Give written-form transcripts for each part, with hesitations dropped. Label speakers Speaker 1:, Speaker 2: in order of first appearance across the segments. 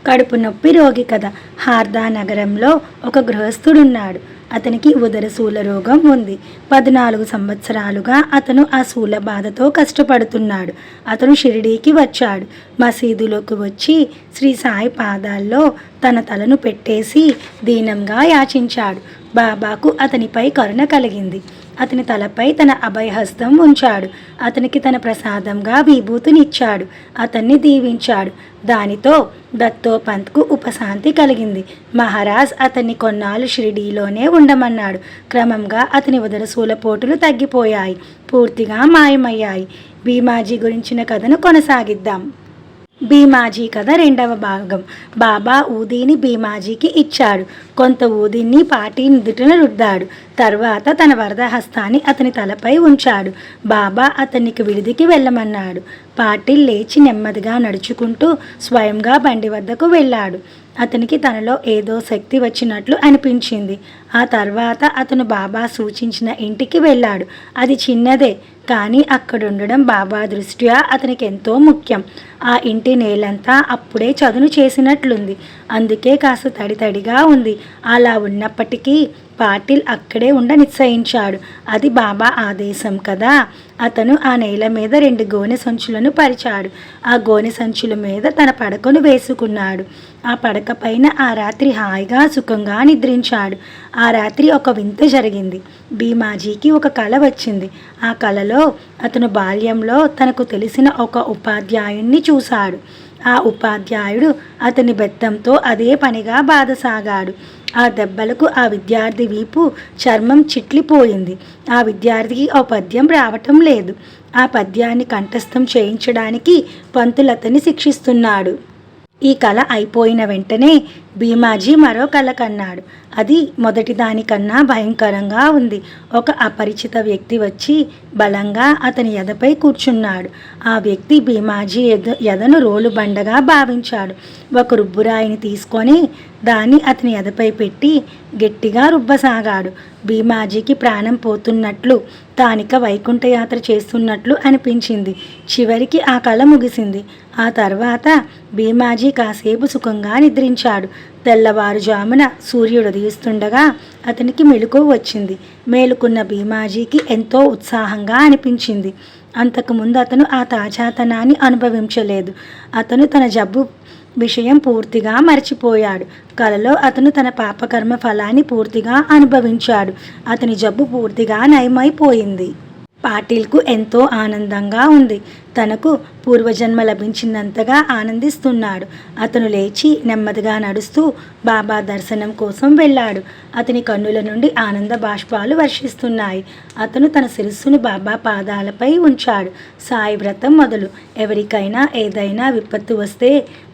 Speaker 1: కడుపు నొప్పి రోగి కథ. హార్దా నగరంలో ఒక గృహస్థుడున్నాడు. అతనికి ఉదర శూల రోగం ఉంది. 14 సంవత్సరాలుగా అతను ఆ శూల బాధతో కష్టపడుతున్నాడు. అతను షిరిడీకి వచ్చాడు. మసీదులోకి వచ్చి శ్రీ సాయి పాదాల్లో తన తలను పెట్టేసి దీనంగా యాచించాడు. బాబాకు అతనిపై కరుణ కలిగింది. అతని తలపై తన అభయహస్తం ఉంచాడు. అతనికి తన ప్రసాదంగా విభూతినిచ్చాడు. అతన్ని దీవించాడు. దానితో దత్తోపంత్కు ఉపశాంతి కలిగింది. మహారాజ్ అతన్ని కొన్నాళ్ళు షిరిడీలోనే ఉండమన్నాడు. క్రమంగా అతని ఉదరశూలపోటులు తగ్గిపోయాయి, పూర్తిగా మాయమయ్యాయి. భీమాజీ గురించిన కథను కొనసాగిద్దాం. భీమాజీ కథ 2వ భాగం. బాబా ఊదీని భీమాజీకి ఇచ్చాడు. కొంత ఊదీని పాటి నుదుటిన రుద్దాడు. తర్వాత తన వరద హస్తాన్ని అతని తలపై ఉంచాడు. బాబా అతనికి విడిదికి వెళ్ళమన్నాడు. పాటిల్ లేచి నెమ్మదిగా నడుచుకుంటూ స్వయంగా బండి వద్దకు వెళ్ళాడు. అతనికి తనలో ఏదో శక్తి వచ్చినట్లు అనిపించింది. ఆ తర్వాత అతను బాబా సూచించిన ఇంటికి వెళ్ళాడు. అది చిన్నదే, కానీ అక్కడుండడం బాబా దృష్ట్యా అతనికి ఎంతో ముఖ్యం. ఆ ఇంటి నేలంతా అప్పుడే చదును చేసినట్లుంది. అందుకే కాస్త తడితడిగా ఉంది. అలా ఉన్నప్పటికీ పాటిల్ అక్కడే ఉండ నిశ్చయించాడు. అది బాబా ఆదేశం కదా. అతను ఆ నేల మీద 2 గోనె సంచులను పరిచాడు. ఆ గోనె సంచుల మీద తన పడకను వేసుకున్నాడు. ఆ పడక పైన ఆ రాత్రి హాయిగా సుఖంగా నిద్రించాడు. ఆ రాత్రి ఒక వింత జరిగింది. భీమాజీకి ఒక కల వచ్చింది. ఆ కలలో అతను బాల్యంలో తనకు తెలిసిన ఒక ఉపాధ్యాయుణ్ణి చూశాడు. ఆ ఉపాధ్యాయుడు అతని బెత్తంతో అదే పనిగా బాధసాగాడు. ఆ దెబ్బలకు ఆ విద్యార్థి వీపు చర్మం చిట్లిపోయింది. ఆ విద్యార్థికి ఆ పద్యం రావటం లేదు. ఆ పద్యాన్ని కంఠస్థం చేయించడానికి పంతులు అతన్ని శిక్షిస్తున్నాడు. ఈ కళ అయిపోయిన వెంటనే భీమాజీ మరో కళ కన్నాడు. అది మొదటి దానికన్నా భయంకరంగా ఉంది. ఒక అపరిచిత వ్యక్తి వచ్చి బలంగా అతని ఎదపై కూర్చున్నాడు. ఆ వ్యక్తి భీమాజీ ఎదను రోలు బండగా భావించాడు. ఒక రుబ్బురాయిని తీసుకొని దాన్ని అతని ఎదపై పెట్టి గట్టిగా రుబ్బసాగాడు. భీమాజీకి ప్రాణం పోతున్నట్లు, తానిక వైకుంఠయాత్ర చేస్తున్నట్లు అనిపించింది. చివరికి ఆ కళ ముగిసింది. ఆ తర్వాత భీమాజీ కాసేపు సుఖంగా నిద్రించాడు. తెల్లవారుజామున సూర్యుడు ఉదయిస్తుండగా అతనికి మెలకువ వచ్చింది. మేలుకున్న భీమాజీకి ఎంతో ఉత్సాహంగా అనిపించింది. అంతకుముందు అతను ఆ తాజాతనాన్ని అనుభవించలేదు. అతను తన జబ్బు విషయం పూర్తిగా మర్చిపోయాడు. కలలో అతను తన పాపకర్మ ఫలాన్ని పూర్తిగా అనుభవించాడు. అతని జబ్బు పూర్తిగా నయమైపోయింది. పాటిల్కు ఎంతో ఆనందంగా ఉంది. తనకు పూర్వజన్మ లభించినంతగా ఆనందిస్తున్నాడు. అతను లేచి నెమ్మదిగా నడుస్తూ బాబా దర్శనం కోసం వెళ్ళాడు. అతని కన్నుల నుండి ఆనంద బాష్పాలు వర్షిస్తున్నాయి. అతను తన శిరస్సును బాబా పాదాలపై ఉంచాడు. సాయి వ్రతం మొదలు. ఎవరికైనా ఏదైనా విపత్తు వస్తే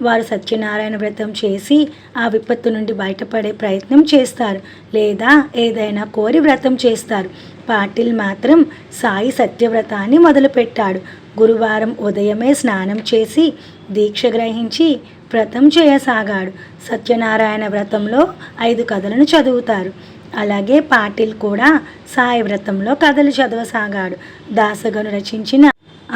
Speaker 1: వారు సత్యనారాయణ వ్రతం చేసి ఆ విపత్తు నుండి బయటపడే ప్రయత్నం చేస్తారు, లేదా ఏదైనా కోరి వ్రతం చేస్తారు. పాటిల్ మాత్రం సాయి సత్యవ్రతాన్ని మొదలుపెట్టాడు. గురువారం ఉదయమే స్నానం చేసి దీక్ష గ్రహించి వ్రతం చేయసాగాడు. సత్యనారాయణ వ్రతంలో 5 కథలను చదువుతారు. అలాగే పాటిల్ కూడా సాయి వ్రతంలో కథలు చదవసాగాడు. దాసగను రచించిన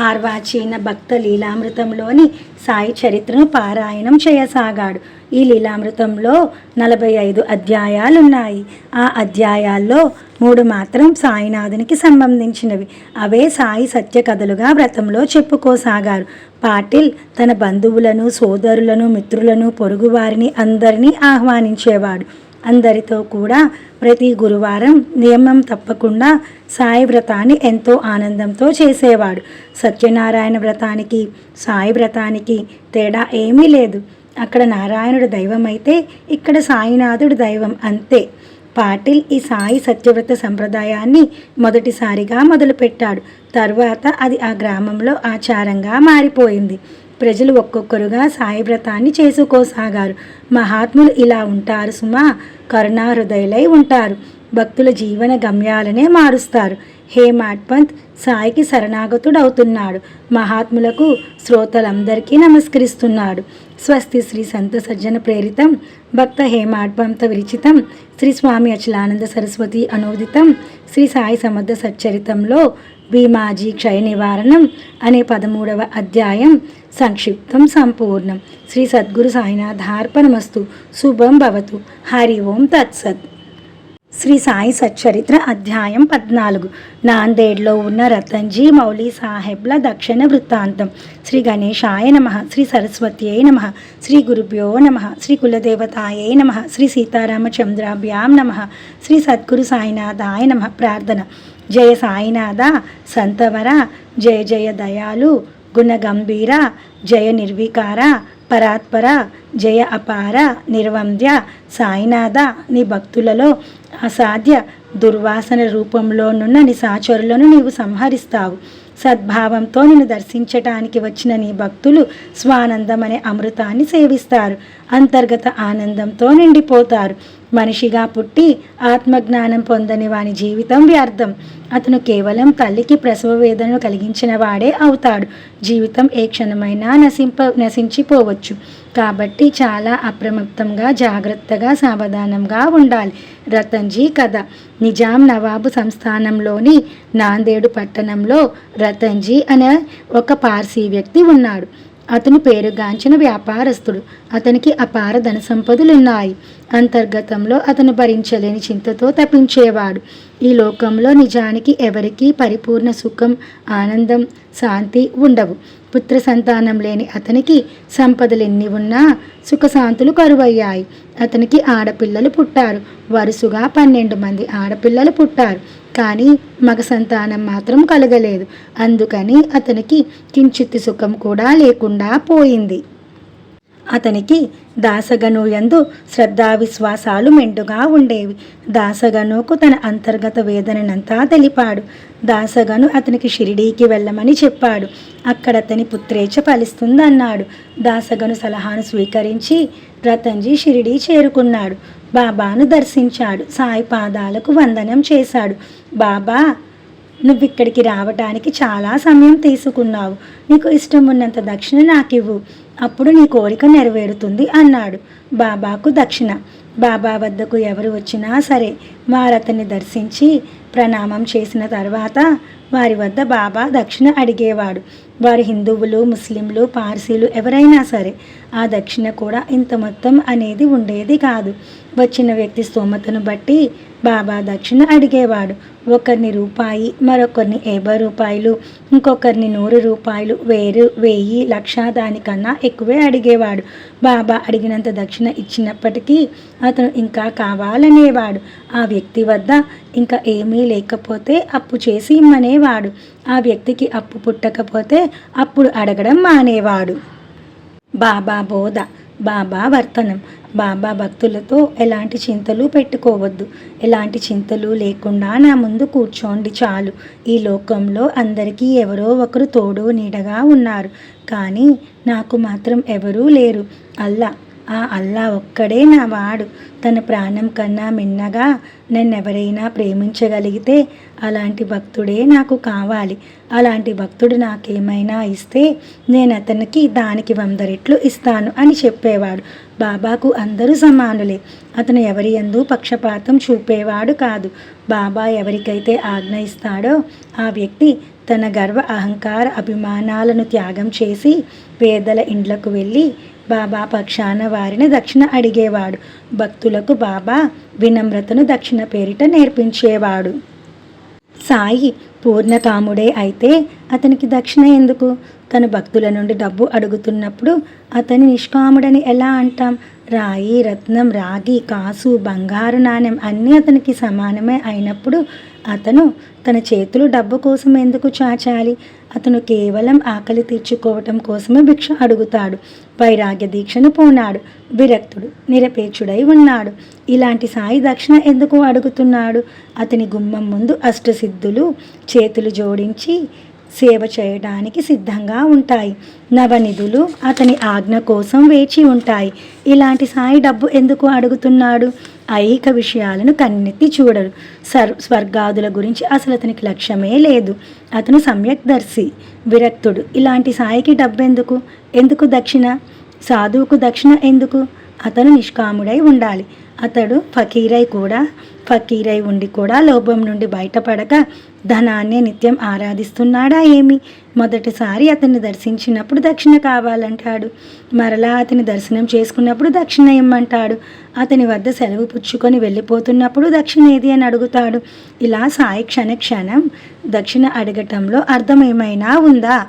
Speaker 1: ఆర్వాచీన భక్త లీలామృతంలోని సాయి చరిత్రను పారాయణం చేయసాగాడు. ఈ లీలామృతంలో 45 అధ్యాయాలున్నాయి. ఆ అధ్యాయాల్లో 3 మాత్రం సాయినాథునికి సంబంధించినవి. అవే సాయి సత్య కథలుగా వ్రతంలో చెప్పుకోసాగారు. పాటిల్ తన బంధువులను, సోదరులను, మిత్రులను, పొరుగువారిని అందరినీ ఆహ్వానించేవాడు. అందరితో కూడా ప్రతి గురువారం నియమం తప్పకుండా సాయి వ్రతాన్ని ఎంతో ఆనందంతో చేసేవాడు. సత్యనారాయణ వ్రతానికి సాయి వ్రతానికి తేడా ఏమీ లేదు. అక్కడ నారాయణుడు దైవం అయితే ఇక్కడ సాయినాథుడు దైవం, అంతే. పాటిల్ ఈ సాయి సత్యవ్రత సంప్రదాయాన్ని మొదటిసారిగా మొదలుపెట్టాడు. తర్వాత అది ఆ గ్రామంలో ఆచారంగా మారిపోయింది. ప్రజలు ఒక్కొక్కరుగా సాయి వ్రతాన్ని చేసుకోసాగారు. మహాత్ములు ఇలా ఉంటారు సుమా, కరుణాహృదయులై ఉంటారు. భక్తుల జీవన గమ్యాలనే మారుస్తారు. హేమాడ్ పంత్ సాయికి శరణాగతుడవుతున్నాడు. మహాత్ములకు శ్రోతలందరికీ నమస్కరిస్తున్నాడు. స్వస్తి శ్రీ సంత సజ్జన ప్రేరితం భక్త హేమాడ్ పంత విరచితం శ్రీ స్వామి అచలానంద సరస్వతి అనోదితం శ్రీ సాయి సమర్థ సచ్చరితంలో భీమాజీ క్షయ నివారణం అనే 13వ అధ్యాయం సంక్షిప్తం సంపూర్ణం. శ్రీ సద్గురు సాయినాథార్పణమస్తు. శుభం భవతు. హరి ఓం తత్సత్. శ్రీ సాయి సచ్చరిత్ర అధ్యాయం 14. నాందేడ్లో ఉన్న రతన్జీ మౌలీ సాహెబ్ల దక్షిణ వృత్తాంతం. శ్రీ గణేశాయ నమ. శ్రీ సరస్వత్యై నమ. శ్రీ గురుభ్యో నమ. శ్రీ కులదేవతాయై నమ. శ్రీ సీతారామచంద్రాభ్యాం నమ. శ్రీ సద్గురు సాయినాథాయ నమ. ప్రార్థన. జయ సాయినాథ సంతవర, జయ జయ దయాలు గుణగంభీర, జయ నిర్వికార పరాత్పర, జయ అపార నిర్వంద్య సాయినాథ, నీ భక్తులలో అసాధ్య దుర్వాసన రూపంలోనున్న నిశాచరులను నీవు సంహరిస్తావు. సద్భావంతో నిన్ను దర్శించటానికి వచ్చిన నీ భక్తులు స్వానందం అనే అమృతాన్ని సేవిస్తారు. అంతర్గత ఆనందంతో నిండిపోతారు. మనిషిగా పుట్టి ఆత్మజ్ఞానం పొందని వాని జీవితం వ్యర్థం. అతను కేవలం తల్లికి ప్రసవ వేదనను కలిగించిన వాడే అవుతాడు. జీవితం ఏ క్షణమైనా నశించిపోవచ్చు. కాబట్టి చాలా అప్రమత్తంగా, జాగ్రత్తగా, సావధానంగా ఉండాలి. రతన్జీ కథ. నిజాం నవాబు సంస్థానంలోని నాందేడు పట్టణంలో రతన్జీ అనే ఒక పార్సీ వ్యక్తి ఉన్నాడు. అతను పేరుగాంచిన వ్యాపారస్తుడు. అతనికి అపార ధన సంపదలున్నాయి. అంతర్గతంలో అతను భరించలేని చింతతో తప్పించేవాడు. ఈ లోకంలో నిజానికి ఎవరికీ పరిపూర్ణ సుఖం, ఆనందం, శాంతి ఉండవు. పుత్ర సంతానం లేని అతనికి సంపదలెన్ని ఉన్నా సుఖశాంతులు కరువయ్యాయి. అతనికి ఆడపిల్లలు పుట్టారు. వరుసగా 12 మంది ఆడపిల్లలు పుట్టారు. కానీ మగ సంతానం మాత్రం కలగలేదు. అందుకని అతనికి కించిత్ సుఖం కూడా లేకుండా పోయింది. అతనికి దాసగను యందు శ్రద్ధా విశ్వాసాలు మెండుగా ఉండేవి. దాసగనుకు తన అంతర్గత వేదనంతా తెలిపాడు. దాసగను అతనికి షిరిడీకి వెళ్ళమని చెప్పాడు. అక్కడ అతని పుత్రేచ్ఛ ఫలిస్తుందన్నాడు. దాసగను సలహాను స్వీకరించి రతన్జీ షిరిడీ చేరుకున్నాడు. బాబాను దర్శించాడు. సాయి పాదాలకు వందనం చేశాడు. బాబా, నువ్విక్కడికి రావటానికి చాలా సమయం తీసుకున్నావు. నీకు ఇష్టం ఉన్నంత దక్షిణ నాకివ్వు, అప్పుడు నీ కోరిక నెరవేరుతుంది అన్నాడు. బాబాకు దక్షిణ. బాబా వద్దకు ఎవరు వచ్చినా సరే వారతన్ని దర్శించి ప్రణామం చేసిన తర్వాత వారి వద్ద బాబా దక్షిణ అడిగేవాడు. వారు హిందువులు, ముస్లింలు, పార్సీలు ఎవరైనా సరే. ఆ దక్షిణ కూడా ఇంత మొత్తం అనేది ఉండేది కాదు. వచ్చిన వ్యక్తి స్తోమతను బట్టి బాబా దక్షిణ అడిగేవాడు. ఒకరిని రూపాయి, మరొకరిని 50 రూపాయలు, ఇంకొకరిని 100 రూపాయలు, 1000, 1,00,000 దానికన్నా ఎక్కువే అడిగేవాడు. బాబా అడిగినంత దక్షిణ ఇచ్చినప్పటికీ అతను ఇంకా కావాలనేవాడు. ఆ వ్యక్తి వద్ద ఇంకా ఏమీ లేకపోతే అప్పు చేసి ఇమ్మనేవాడు. ఆ వ్యక్తికి అప్పు పుట్టకపోతే అప్పుడు అడగడం మానేవాడు. బాబా బోధ, బాబా వర్తనం. బాబా భక్తులతో ఎలాంటి చింతలు పెట్టుకోవద్దు. ఎలాంటి చింతలు లేకుండా నా ముందు కూర్చోండి చాలు. ఈ లోకంలో అందరికీ ఎవరో ఒకరు తోడు నీడగా ఉన్నారు. కానీ నాకు మాత్రం ఎవరూ లేరు. ఆ అల్లా ఒక్కడే నా వాడు. తన ప్రాణం కన్నా మిన్నగా నన్నెవరైనా ప్రేమించగలిగితే అలాంటి భక్తుడే నాకు కావాలి. అలాంటి భక్తుడు నాకేమైనా ఇస్తే నేను అతనికి దానికి 100 రెట్లు ఇస్తాను అని చెప్పేవాడు. బాబాకు అందరూ సమానులే. అతను ఎవరి యందు పక్షపాతం చూపేవాడు కాదు. బాబా ఎవరికైతే ఆజ్ఞ ఇస్తాడో ఆ వ్యక్తి తన గర్వ, అహంకార, అభిమానాలను త్యాగం చేసి పేదల ఇండ్లకు వెళ్ళి బాబా పక్షాన వారిని దక్షిణ అడిగేవాడు. భక్తులకు బాబా వినమ్రతను దక్షిణ పేరిట నేర్పించేవాడు. సాయి పూర్ణకాముడే అయితే అతనికి దక్షిణ ఎందుకు? తన భక్తుల నుండి డబ్బు అడుగుతున్నప్పుడు అతని నిష్కాముడని ఎలా అంటాం? రాయి, రత్నం, రాగి, కాసు, బంగారు నాణెం అన్నీ అతనికి సమానమే అయినప్పుడు అతను తన చేతులు డబ్బు కోసం ఎందుకు చాచాలి? అతను కేవలం ఆకలి తీర్చుకోవటం కోసమే భిక్ష అడుగుతాడు. వైరాగ్య దీక్షను పూనాడు. విరక్తుడు, నిరపేక్షుడై ఉన్నాడు. ఇలాంటి సాయి దక్షిణ ఎందుకు అడుగుతున్నాడు? అతని గుమ్మం ముందు అష్టసిద్ధులు చేతులు జోడించి సేవ చేయడానికి సిద్ధంగా ఉంటాయి. నవనిధులు అతని ఆజ్ఞ కోసం వేచి ఉంటాయి. ఇలాంటి సాయి డబ్బు ఎందుకు అడుగుతున్నాడు? ఐహిక విషయాలను కన్నెత్తి చూడడు. స్వర్గాదుల గురించి అసలు అతనికి లక్ష్యమే లేదు. అతను సమ్యక్దర్శి, విరక్తుడు. ఇలాంటి సాయికి డబ్బెందుకు? ఎందుకు దక్షిణ? సాధువుకు దక్షిణ ఎందుకు? అతను నిష్కాముడై ఉండాలి. అతడు ఫకీరై ఉండి కూడా లోభం నుండి బయటపడక ధనాన్నే నిత్యం ఆరాధిస్తున్నాడా ఏమి? మొదటిసారి అతన్ని దర్శించినప్పుడు దక్షిణ కావాలంటాడు. మరలా అతని దర్శనం చేసుకున్నప్పుడు దక్షిణ ఇమ్మంటాడు. అతని వద్ద సెలవు పుచ్చుకొని వెళ్ళిపోతున్నప్పుడు దక్షిణ ఏది అని అడుగుతాడు. ఇలా సాయి క్షణం దక్షిణ అడగటంలో అర్థం ఏమైనా ఉందా?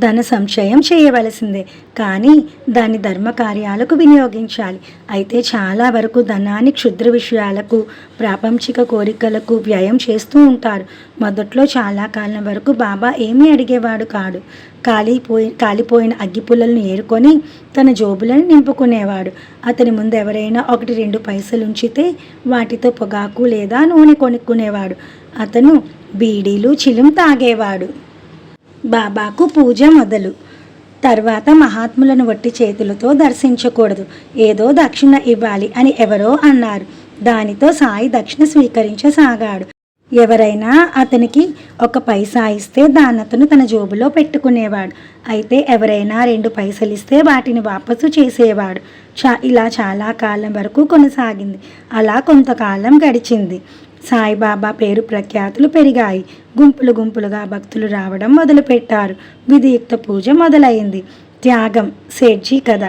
Speaker 1: ధన సంచయం చేయవలసిందే, కానీ దాన్ని ధర్మ కార్యాలకు వినియోగించాలి. అయితే చాలా వరకు ధనాన్ని క్షుద్ర విషయాలకు, ప్రాపంచిక కోరికలకు వ్యయం చేస్తూ ఉంటారు. మొదట్లో చాలా కాలం వరకు బాబా ఏమీ అడిగేవాడు కాడు. కాలిపోయిన అగ్గిపుల్లలను ఏరుకొని తన జోబులను నింపుకునేవాడు. అతని ముందు ఎవరైనా 1-2 పైసలు ఉంచితే వాటితో పొగాకు లేదా నూనె కొనుక్కునేవాడు. అతను బీడీలు చిలుం తాగేవాడు. బాబాకు పూజ మొదలు. తర్వాత మహాత్ములను వట్టి చేతులతో దర్శించకూడదు, ఏదో దక్షిణ ఇవ్వాలి అని ఎవరో అన్నారు. దానితో సాయి దక్షిణ స్వీకరించసాగాడు. ఎవరైనా అతనికి 1 పైసా ఇస్తే దాన్ని అతను తన జోబులో పెట్టుకునేవాడు. అయితే ఎవరైనా 2 పైసలు ఇస్తే వాటిని వాపసు చేసేవాడు. ఇలా చాలా కాలం వరకు కొనసాగింది. అలా కొంతకాలం గడిచింది. సాయిబాబా పేరు ప్రఖ్యాతులు పెరిగాయి. గుంపులుగా భక్తులు రావడం మొదలుపెట్టారు. విధియుక్త పూజ మొదలైంది. త్యాగం సేఠ్జీ కథ.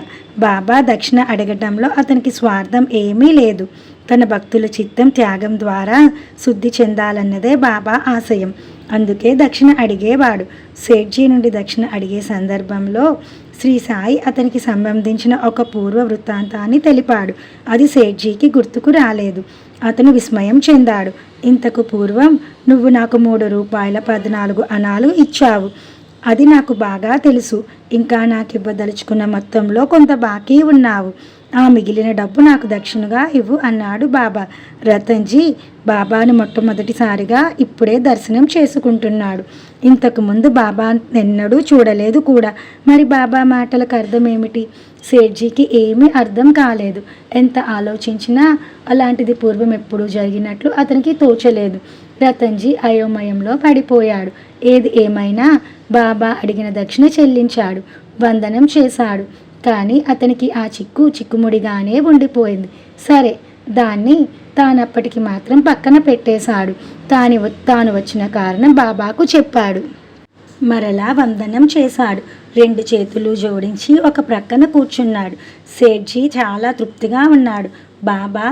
Speaker 1: బాబా దక్షిణ అడగటంలో అతనికి స్వార్థం ఏమీ లేదు. తన భక్తుల చిత్తం త్యాగం ద్వారా శుద్ధి చెందాలన్నదే బాబా ఆశయం. అందుకే దక్షిణ అడిగేవాడు. సేఠ్జీ నుండి దక్షిణ అడిగే సందర్భంలో శ్రీ సాయి అతనికి సంబంధించిన ఒక పూర్వ వృత్తాంతాన్ని తెలిపాడు. అది సేఠ్జీకి గుర్తుకు రాలేదు. అతను విస్మయం చెందాడు. ఇంతకు పూర్వం నువ్వు నాకు 3 రూపాయల 14 అణాలు ఇచ్చావు. అది నాకు బాగా తెలుసు. ఇంకా నాకు ఇవ్వదలుచుకున్న మొత్తంలో కొంత బాకీ ఉన్నావు. ఆ మిగిలిన డబ్బు నాకు దక్షిణగా ఇవ్వు అన్నాడు బాబా. రతన్జీ బాబాను మొట్టమొదటిసారిగా ఇప్పుడే దర్శనం చేసుకుంటున్నాడు. ఇంతకుముందు బాబా ఎన్నడూ చూడలేదు కూడా. మరి బాబా మాటలకు అర్థం ఏమిటి? సేఠ్జీకి ఏమీ అర్థం కాలేదు. ఎంత ఆలోచించినా అలాంటిది పూర్వం ఎప్పుడూ జరిగినట్లు అతనికి తోచలేదు. రతన్జీ అయోమయంలో పడిపోయాడు. ఏది ఏమైనా బాబా అడిగిన దక్షిణ చెల్లించాడు, వందనం చేశాడు. కానీ అతనికి ఆ చిక్కుముడిగానే ఉండిపోయింది. సరే, దాన్ని తానప్పటికి మాత్రం పక్కన పెట్టేశాడు. తాను వచ్చిన కారణం బాబాకు చెప్పాడు. మరలా వందనం చేశాడు. 2 చేతులు జోడించి ఒక ప్రక్కన కూర్చున్నాడు. సేఠ్జీ చాలా తృప్తిగా ఉన్నాడు. బాబా,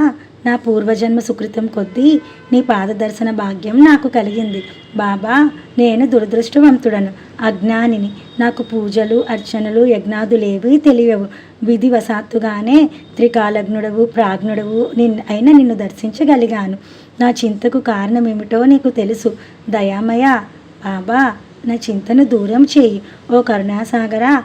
Speaker 1: నా పూర్వజన్మ సుకృతం కొద్దీ నీ పాదదర్శన భాగ్యం నాకు కలిగింది. బాబా, నేను దురదృష్టవంతుడను, అజ్ఞానిని. నాకు పూజలు, అర్చనలు, యజ్ఞాదులేవీ తెలియవు. విధివశాత్తుగానే త్రికాలజ్ఞుడవు, ప్రాజ్ఞుడవు నిన్ను దర్శించగలిగాను. నా చింతకు కారణమేమిటో నీకు తెలుసు. దయామయ బాబా, నా చింతను దూరం చేయి. ఓ కరుణాసాగరా,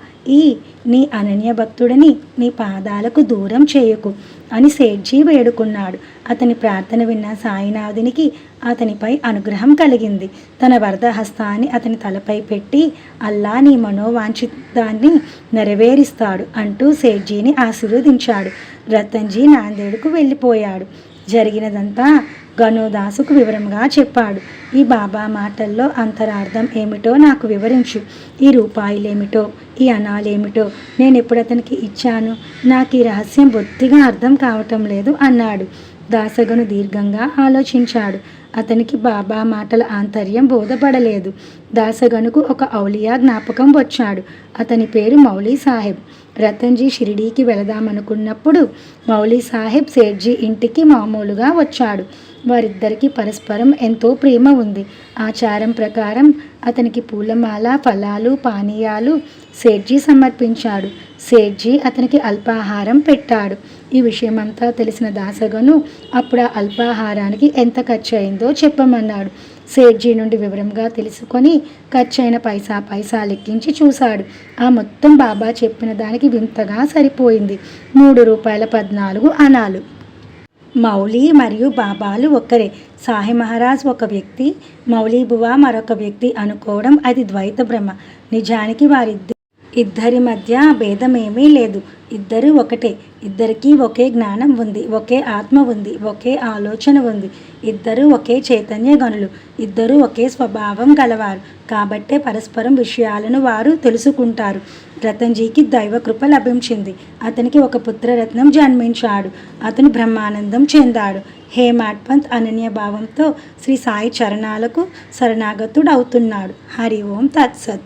Speaker 1: నీ అనన్య భక్తుడిని నీ పాదాలకు దూరం చేయకు అని సేఠ్జీ వేడుకున్నాడు. అతని ప్రార్థన విన్న సాయినాథునికి అతనిపై అనుగ్రహం కలిగింది. తన వరద హస్తాన్ని అతని తలపై పెట్టి, అల్లా నీ మనోవాంఛితాన్ని నెరవేరుస్తాడు అంటూ సేఠ్జీని ఆశీర్వదించాడు. రతన్జీ నాందేడుకు వెళ్ళిపోయాడు. జరిగినదంతా గణోదాసుకు వివరంగా చెప్పాడు. ఈ బాబా మాటల్లో అంతరార్థం ఏమిటో నాకు వివరించు. ఈ రూపాయలేమిటో, ఈ అణాలేమిటో నేను ఎప్పుడు అతనికి ఇచ్చాను? నాకు ఈ రహస్యం బొత్తిగా అర్థం కావటం లేదు అన్నాడు. దాసగను దీర్ఘంగా ఆలోచించాడు. అతనికి బాబా మాటల ఆంతర్యం బోధపడలేదు. దాసగనుకు ఒక ఔలియా జ్ఞాపకం వచ్చాడు. అతని పేరు మౌలీ సాహెబ్. రతన్జీ షిరిడీకి వెళదామనుకున్నప్పుడు మౌలీ సాహెబ్ సేఠ్జీ ఇంటికి మామూలుగా వచ్చాడు. వారిద్దరికీ పరస్పరం ఎంతో ప్రేమ ఉంది. ఆచారం ప్రకారం అతనికి పూలమాల, ఫలాలు, పానీయాలు సేఠ్జీ సమర్పించాడు. సేఠ్జీ అతనికి అల్పాహారం పెట్టాడు. ఈ విషయమంతా తెలిసిన దాసగను అప్పుడు ఆ అల్పాహారానికి ఎంత ఖర్చు అయిందో చెప్పమన్నాడు. సేఠ్జీ నుండి వివరంగా తెలుసుకొని ఖర్చైన పైసా లెక్కించి చూశాడు. ఆ మొత్తం బాబా చెప్పిన దానికి వింతగా సరిపోయింది. 3 రూపాయల 14 అణాలు. మౌలి మరియు బాబాలు ఒక్కరే. సాయి మహారాజ్ ఒక వ్యక్తి, మౌలీ బువా మరొక వ్యక్తి అనుకోవడం అది ద్వైత భ్రమ. నిజానికి వారిద్దరు ఇద్దరి మధ్య భేదమేమీ లేదు. ఇద్దరు ఒకటే. ఇద్దరికీ ఒకే జ్ఞానం ఉంది, ఒకే ఆత్మ ఉంది, ఒకే ఆలోచన ఉంది. ఇద్దరు ఒకే చైతన్య గనులు. ఇద్దరు ఒకే స్వభావం గలవారు. కాబట్టే పరస్పరం విషయాలను వారు తెలుసుకుంటారు. రతన్జీకి దైవకృప లభించింది. అతనికి ఒక పుత్రరత్నం జన్మించాడు. అతను బ్రహ్మానందం చెందాడు. హేమాడ్ పంత్ అనన్య భావంతో శ్రీ సాయి చరణాలకు శరణాగతుడవుతున్నాడు. హరి ఓం తత్సత్.